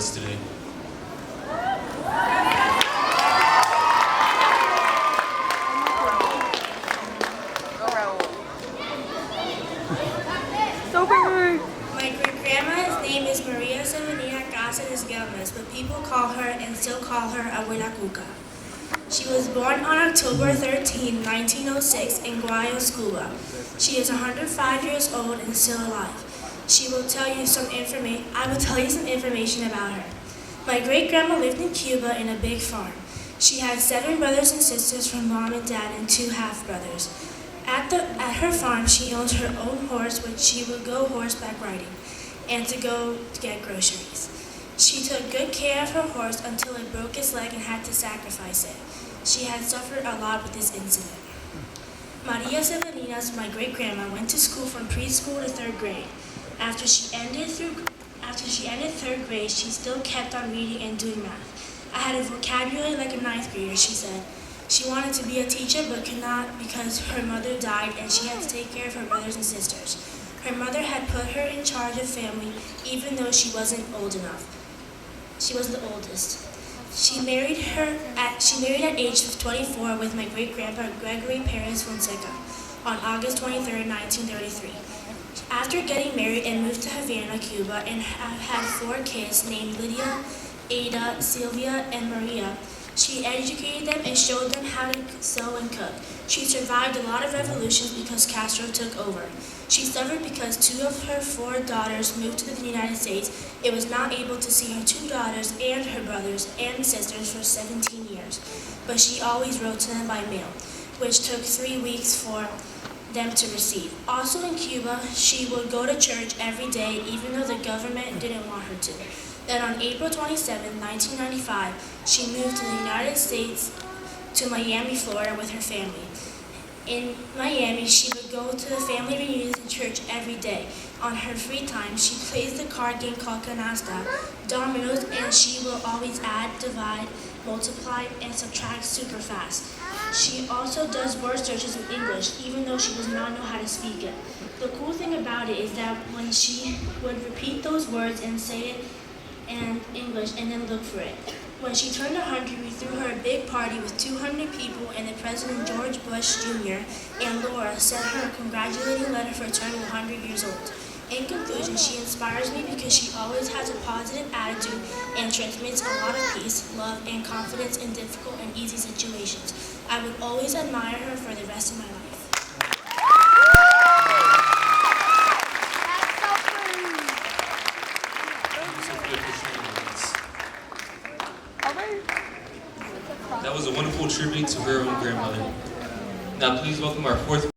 us today. My great-grandma's name is Maria Severina Cáceres Gelmes, but people call her and still call her abuela Cuca. She was born on October 13, 1906 in Guayos, Cuba. She is 105 years old and still alive. I will tell you some information about her. My great-grandma lived in Cuba in a big farm. She had 7 brothers and sisters from mom and dad and 2 half-brothers. At her farm, she owned her own horse, which she would go horseback riding, and to go to get groceries. She took good care of her horse until it broke its leg and had to sacrifice it. She had suffered a lot with this incident. Maria Severinas, my great-grandma, went to school from preschool to 3rd grade. After she ended 3rd grade, she still kept on reading and doing math. I had a vocabulary like a 9th grader, she said. She wanted to be a teacher but could not because her mother died and she had to take care of her brothers and sisters. Her mother had put her in charge of family even though she wasn't old enough. She was the oldest. She married at age 24 with my great-grandpa Gregory Perez Fonseca on August 23, 1933. After getting married and moved to Havana, Cuba, and had 4 kids named Lydia, Ada, Sylvia, and Maria, she educated them and showed them how to sew and cook. She survived a lot of revolutions because Castro took over. She suffered because 2 of her 4 daughters moved to the United States and was not able to see her 2 daughters and her brothers and sisters for 17 years. But she always wrote to them by mail, which took 3 weeks for them to receive. Also in Cuba, she would go to church every day even though the government didn't want her to. Then on April 27, 1995, she moved to the United States to Miami, Florida with her family. In Miami, she would go to the family reunions in church every day. On her free time, she plays the card game called canasta, dominoes, and she will always add, divide, multiply, and subtract super fast. She also does word searches in English, even though she does not know how to speak it. The cool thing about it is that when she would repeat those words and say it in English and then look for it. When she turned 100, we threw her a big party with 200 people, and the President George Bush Jr. and Laura sent her a congratulating letter for turning 100 years old. In conclusion, she inspires me because she always has a positive attitude and transmits a lot of peace, love, and confidence in difficult and easy situations. I would always admire her for the rest of my life. That was a wonderful tribute to her own grandmother. Now please welcome our 4th